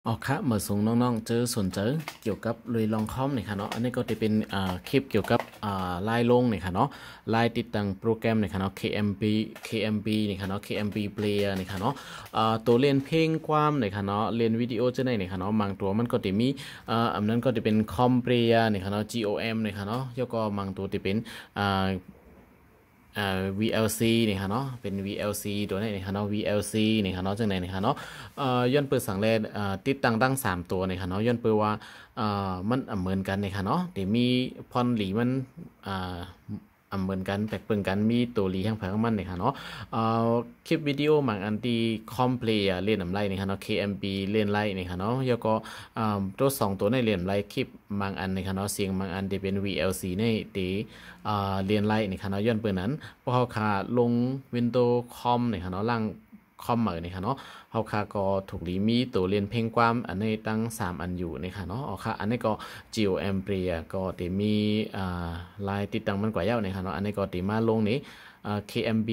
อ๋อครับเมื่อส่งน้องๆเจอสนใจเกี่ยวกับเลยลองคอมเนี่ยค่ะเนาะอันนี้ก็จะเป็นคลิปเกี่ยวกับไลน์ลงเนี่ยค่ะเนาะไลน์ติดตั้งโปรแกรมเนี่ยค่ะเนาะ KMB เนี่ยค่ะเนาะ KMB Player เนี่ยค่ะเนาะตัวเรียนเพลงความเนี่ยค่ะเนาะเรียนวิดีโอจะได้เนี่ยค่ะเนาะบางตัวมันก็จะมีอันนั้นก็จะเป็นคอมเพลเยอร์เนี่ยค่ะเนาะ GOM เนี่ยค่ะเนาะแล้วก็บางตัวจะเป็นVLC นี่ค่ะเนาะเป็น VLC ตัวนี้นี่ค่ะเนาะ VLC นี่ค่ะเนาะจังไหนนี่ค่ะเนาะย้อนเปิดสั่งแลติดตั้ง3ตัวนี่ค่ะเนาะย้อนเปิดว่ามันเหมือนกันนี่ค่ะเนาะแต่มีพอนหลีมันอ่าเหมือนกันแปลกเปลี่ยนกันมีตัวหลีข้างผข้างมันนี่ค่ะเนาะคลิปวิดีโอบางอันที่คอมเพลย์เล่นอะไรนี่ค่ะเนาะ KMB เล่นไรนี่ค่ะเนาะแล้วก็ตัว2ตัวในเล่นไรคลิปบางอันนี่ค่ะเนาะเสียงบางอันที่เป็น VLC ในที่เรียนไรนี่ค่ะเนาะย้อนเปิดนั้น พอเขาขาลง Windows คอมเนี่ยค่ะเนาะล่างคอมเหมือนเนี่ยค่ะเนาะเขาขาก็ถูกดีมีตัวเรียนเพลงความอันนี้ตั้ง3อันอยู่เนี่ยค่ะเนาะอ๋อค่ะอันนี้ก็ GeoM Player ก็ตีมีลายติดตั้งมันกว่าเย้าเนี่ยค่ะเนาะอันนี้ก็ตีมาลงนี้KMB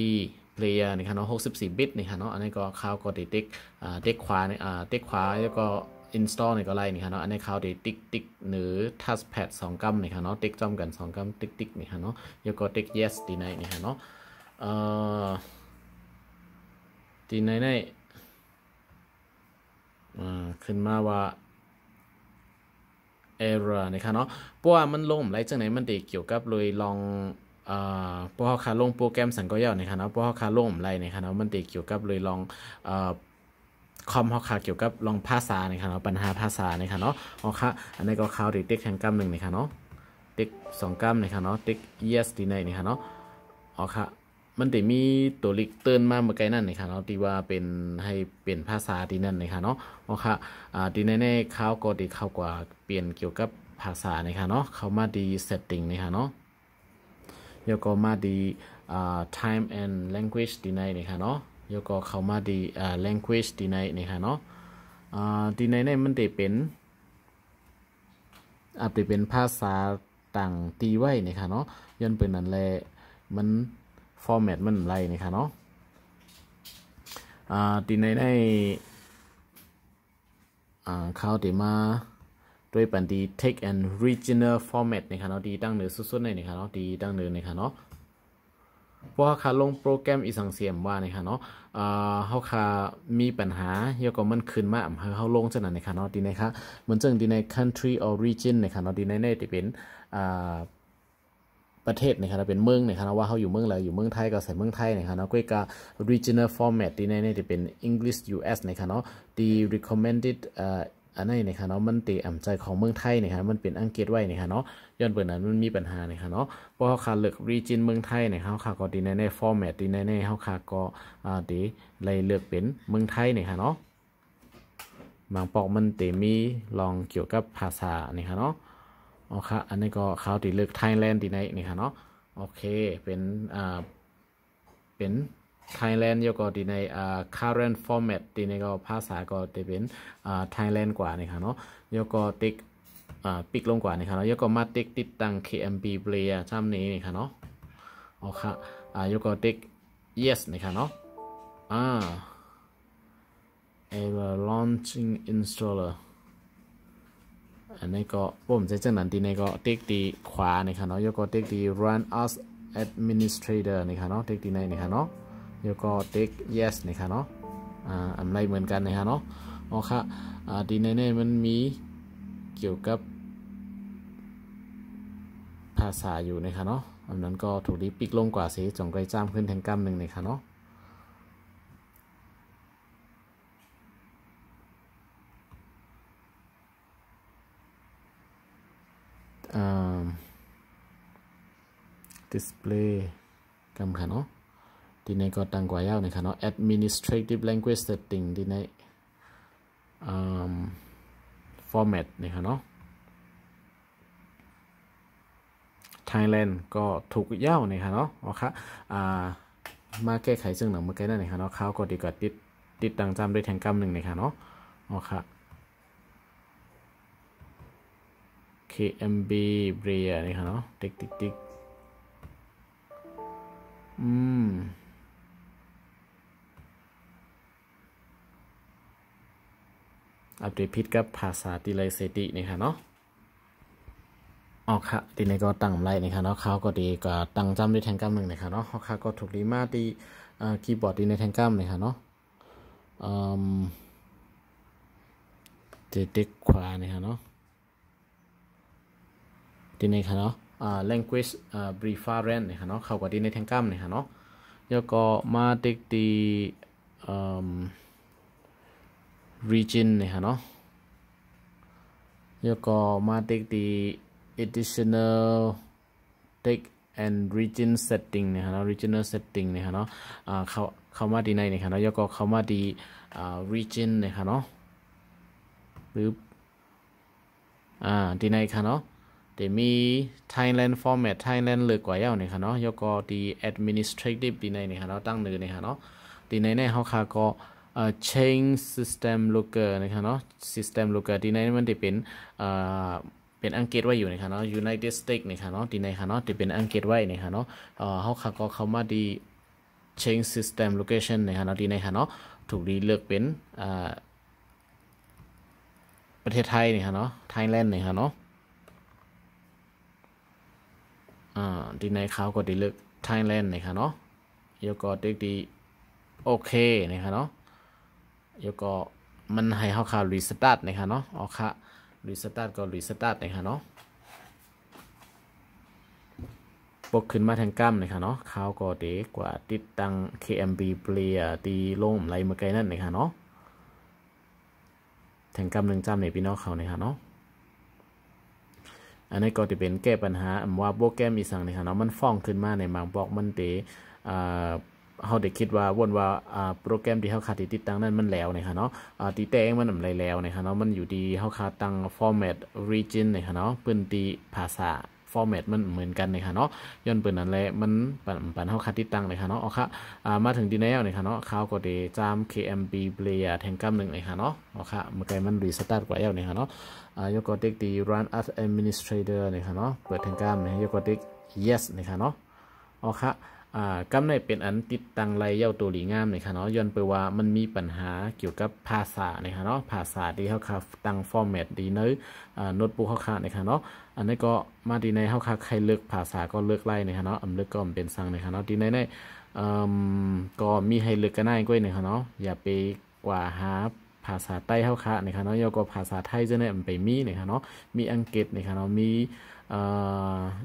Player เนี่ยค่ะเนาะ64บิตเนี่ยค่ะเนาะอันนี้ก็เขาก็ติดติ๊กติ๊กขวาเนี่ยติ๊กขวาแล้วก็ install เนี่ยก็ไล่นี่ค่ะเนาะอันนี้เขาติดติ๊กหรือ touchpad 2กัมเนี่ยค่ะเนาะติ๊กจอมกัน2กัมติ๊กนี่ค่ะเนาะแล้วก็ติ๊ก yes ตีในนี่ค่ะเนาะเอ่อตีในขึ้นมาว่า error นะคะเนาะเพราะว่ามันลงไรจังไหนมันติเกี่ยวกับเลยลองเพราะเขาคาลงโปรแกรมสังก็ยาวนะคะเนาะเพราะเขาคาลงไรนะคะเนาะมันติเกี่ยวกับเลยลองคอมเขาคาเกี่ยวกับลองภาษานะคะเนาะปัญหาภาษานะคะเนาะอ๋อค่ะอันนี้ก็เขาติติ๊กแข่งกำหนึ่งนะคะเนาะติ๊ก2 กำนะคะเนาะติ๊ก yes ตีในนะคะเนาะอ๋อค่ะมันจะมีตัวลิกเตือนมาเมื่อไกลนั่นนะคะเนาะที่ว่าเป็นให้เปลี่ยนภาษาที่นั่นนะคะเนาะอ๋อค่ะที่แน่ๆเขาก็ดีเข้ากว่าเปลี่ยนเกี่ยวกับภาษานะคะเนาะเขามาดี setting นะคะเนาะแล้วก็มาดีtime and language ที่ไหนนะคะเนาะแล้วก็เขามาดีlanguage ที่ไหนนะคะเนาะที่ไหนมันจะเป็นอาจจะเป็นภาษาต่างตีไว้นะคะเนาะย้อนเป็นนั่นแหละมันฟอร์แมตมันไรนะคะเนาะตีในเขาตีมาด้วยปันดี text and regional format นะคะเนาะดีตั้งเหนือสุดๆในนะคะเนาะดีตั้งเหนือนะคะเนาะเพราะเขาลงโปรแกรมอีสังเสียมว่านะคะเนาะเขาคามีปัญหาเยอะก็มันขึ้นมาเขาลงจากนั้นนะคะเนาะดีนะคะเหมือนจังดีใน country or region นะคะเนาะดีในที่เป็นประเทศนะครับเป็นเมืองนะครับว่าเขาอยู่เมืองอะไรอยู่เมืองไทยก็ใส่เมืองไทยนะครับเนาะก็ก็ regional format ที่ในจะเป็น English US นะครับเนาะที่ recommended อันนี้นะครับเนาะมันตีอ่ำใจของเมืองไทยนะครับมันเป็นอังกฤษไว้นะครับเนาะย้อนเปิดนั้นมันมีปัญหานะครับเนาะเพราะเขาขาดเลือก region เมืองไทยนะครับเขาขาก็ดีใน format ดีในเขาขาก็ดีเลยเลือกเป็นเมืองไทยนะครับเนาะบางปอกมันตีมีลองเกี่ยวกับภาษานะครับเนาะอ๋อค่ะอันนี้ก็เขาตีเลือกไทยแลนด์ดีในนี่ค่ะเนาะโอเคเป็น Thailand ยก็ดีในcurrent format ดีในก็ภาษาก็จะเป็นThailand กว่านี่ค่ะเนาะยก็ติ๊กปิกลงกว่านี่ค่ะเนาะยก็มาติ๊กติดตั้ง KMB Player จำนี้นี่ค่ะเนาะโอเคยก็ติ๊ก yes นี่ค่ะเนาะever launching installer อันนี้ก็ผมจะจังนั้นทีนี้ก็ติ๊กตีขวานี่ค่ะเนาะยก็ติ๊กตี run as administrator นี่ค่ะเนาะติ๊กตีในนี่ค่ะเนาะยก็ติ๊ก yes นี่ค่ะเนาะอันไรเหมือนกันนี่ค่ะเนาะอ๋อค่ะทีนี้มันมีเกี่ยวกับภาษาอยู่นะคะเนาะอันนั้นก็ถูกดีปิกลงกว่าสิจงไกลจ้ามขึ้นแทงกำหนึ่งนะคะเนาะdisplay กำค่ะเนาะทีนี้ก็ตั้งกว่ายาวนะคะเนาะ administrative language setting ทีนี้format นะคะเนาะ Thailand ก็ถูกยาวนะคะเนาะโอเคมาแก้ไขซึ่งหนังเมื่อกี้นั่นนะคะเนาะเขาก็ดีกว่าติดตั้งจำด้วยแทงกำหนึ่งนะคะเนาะโอเค KMB Bria นี่ค่ะเนาะติ๊ก อัปเดตผิดกับภาษาที่ไรเสตินะคะเนาะอ๋อค่ะทีนี้ก็ตั้งไรนะคะเนาะเขาก็ดีก็ตั้งจำด้วยแทงกัมหนึ่งนะคะเนาะเขาค่ะก็ถูกดีมากที่คีย์บอร์ดที่ในแทงกัมนะคะเนาะจะติ๊กขวานะคะเนาะที่นี่ค่ะเนาะlanguage preference นะคะเนาะเขาก็ที่ในแทงกัมนะคะเนาะแล้วก็มาติ๊กที่region นะคะเนาะแล้วก็มาติ๊กที่ additional text and region setting นะคะเนาะ regional setting นะคะเนาะเข้ามาที่ไหนนะคะเนาะแล้วก็เข้ามาที่region นะคะเนาะหรือที่ไหนคะเนาะแต่มี Thailand format Thailand เลือกกว่าเย้านะคะเนาะแล้วก็ที่ administrative ที่ไหนนะคะเนาะตั้งเนื้อนะคะเนาะที่ไหนเนี่ยเขาค่ะก็change system looker นะคะเนาะ system looker ที่ไหนมันจะเป็นอังกฤษไว้อยู่นะคะเนาะ United States นะคะเนาะที่ไหนคะเนาะที่เป็นอังกฤษไว้นะคะเนาะเขาค่ะก็เข้ามาที่ change system location นะคะเนาะที่ไหนคะเนาะถูกดีเลือกเป็นประเทศไทยนะคะเนาะ Thailand นะคะเนาะที่ไหนเขาก็ดีเลือก Thailand นะคะเนาะแล้วก็ติ๊กดีโอเคนะคะเนาะแล้วก็มันให้เขาข่าวรีสตาร์ทนะคะเนาะเอาค่ะรีสตาร์ทก็รีสตาร์ทนะคะเนาะปกขึ้นมาทางกั้มนะคะเนาะเขาก็เด็กกว่าติดตั้ง KMB Player ตีลงไรเมื่อไกลนั่นนะคะเนาะทางกั้มหนึ่งจำในพี่น้องเขานะคะเนาะอันนี้ก็จะเป็นแก้ปัญหาว่าโปรแกรมอีสังนะคะเนาะมันฟ้องขึ้นมาในบางบล็อกมันเตเขาได้คิดว่าวนว่าโปรแกรมที่เขาขาดติดตั้งนั้นมันแล้วนะคะเนาะตีแต่งมันอะไรแล้วนะคะเนาะมันอยู่ดีเขาขาดตั้ง format region นะคะเนาะปืนตีภาษา format มันเหมือนกันนะคะเนาะย้อนปืนนั่นแหละมันปันเขาขาดติดตั้งนะคะเนาะเอาค่ะมาถึงดีแล้วนะคะเนาะเขาก็ได้จาม KMB Player แทงกัมหนึ่งนะคะเนาะเอาค่ะเมื่อกี้มันรีสตาร์ทกว่าแล้วนะคะเนาะยกกดติ๊กตี run as administrator นะคะเนาะเปิดแทงกัมนะยกกดติ๊ก yes นะคะเนาะเอาค่ะกำในเป็นอันติดตั้งไรเย้าตัวหลีงามนะคะเนาะย้อนไปว่ามันมีปัญหาเกี่ยวกับภาษานะคะเนาะภาษาที่เขาค่ะตั้งฟอร์แมตดีเนื้อโน้ตบุ๊กเขาค่ะนะคะเนาะอันนี้ก็มาดีในเขาค่ะใครเลือกภาษาก็เลือกไล่นะคะเนาะเลือกก็เป็นสั่งนะคะเนาะดีในก็มีให้เลือกกันได้ก้อยนะคะเนาะอย่าไปกว่าหาภาษาใต้เขาค่ะนะคะเนาะยก็ภาษาไทยจะเนี่ยมันไปมีนะคะเนาะมีอังกฤษนะคะเนาะมี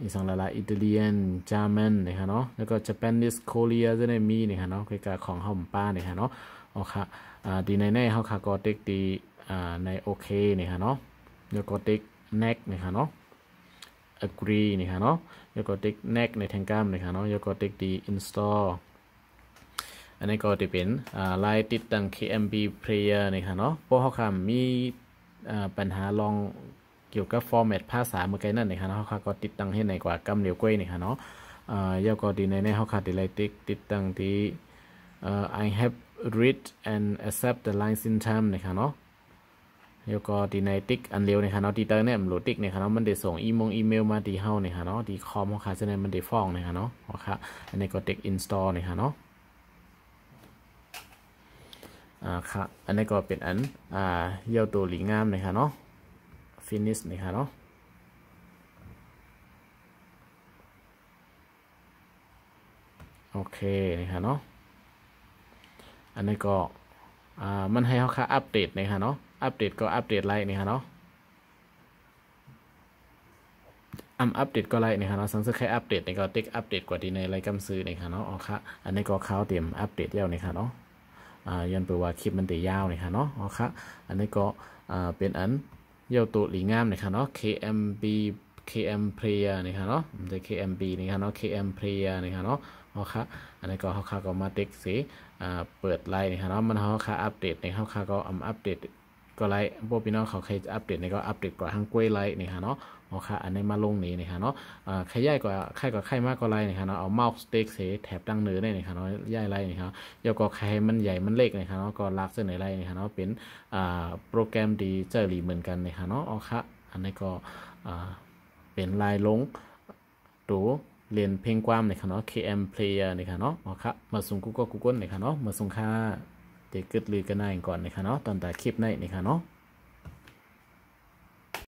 อีกสองหลายๆอิตาเลียนเยอรมันนะคะเนาะแล้วก็ญี่ปุ่นเกาหลีจะได้มีนะคะเนาะเกี่ยวกับของห้องป้านะคะเนาะโอเคดีในเขาค่ะก็ติ๊กดีในโอเคนะคะเนาะแล้วก็ติ๊ก next นะคะเนาะ agree นะคะเนาะแล้วก็ติ๊ก next ในแทงกัมนะคะเนาะแล้วก็ติ๊กดี install อันนี้ก็จะเป็นลายติดตั้ง KMB Player นะคะเนาะเพราะเขาค่ะมีปัญหาลองเกี่ยวกับฟอร์แมตภาษาเมื่อกี้นั่นนะคะเนาะเขาก็ติดตั้งให้ในกว่ากำเหลียวกล้วยนะคะเนาะยาก็ดีในเขาค่ะดีไลติดตั้งที่ I have read and accept the line system นะคะเนาะยาก็ดีในติ๊กอันเร็วนะคะเนาะดีเตอร์เนี่ยมันโหลดติ๊กนะคะเนาะมันได้ส่งอีเมลมาดีเฮานะคะเนาะดีคอมเขาค่ะจะในมันได้ฟ้องนะคะเนาะโอเคอันนี้ก็ติ๊ก install นะคะเนาะค่ะอันนี้ก็เป็นอันเย้าตัวหลีงามนะคะเนาะ finish นะคะเนาะโอเคนะคะเนาะอันนี้ก็มันให้เขาค่ะอัปเดตนะคะเนาะอัปเดตก็อัปเดตไลน์นะคะเนาะอัปเดตก็ไลน์นะคะเนาะสังเกตแค่อัปเดตในก็ติ๊กอัปเดตกว่าดีในไลน์กำซื้อนะคะเนาะอ๋อค่ะอันนี้ก็เขาเตรียมอัปเดตแล้วนะคะเนาะย้อนไปว่าคลิปมันตียาวนะคะเนาะอ๋อค่ะอันนี้ก็เป็นอันเย้าตัวหลีงามนะคะเนาะ KM Player นะคะเนาะจะ KMB นะคะเนาะ KM Player นะคะเนาะอ๋อค่ะอันนี้ก็เขาก็มาติ๊กสิเปิดไลน์นะคะเนาะมันเขาค่ะอัปเดตในเขาก็อัปเดตก็ไลน์พวกพี่น้องเขาเคยอัปเดตในก็อัปเดตกว่าทั้งกล้วยไลน์นะคะเนาะอ๋อค่ะอันนี้มาลงนี้นะคะเนาะใครย่ายกว่าใครก็ใครมากก็ไลน์นะคะเนาะเอาเมาส์สเต็กเสแถบตั้งเนื้อได้นะคะเนาะย่ายไลน์นะคะยก็ใครมันใหญ่มันเล็กนะคะเนาะก็ลากเส้นไหนไลน์นะคะเนาะเป็นโปรแกรมดีเจอรีเหมือนกันนะคะเนาะอ๋อค่ะอันนี้ก็เป็นลายลงตัวเรียนเพลงความนะคะเนาะ KM Player นะคะเนาะอ๋อค่ะมาส่งGoogleนะคะเนาะมาส่งค่าเด็กเกิดลือกันได้ก่อนนะคะเนาะตอนแต่คลิปในนะคะเนาะ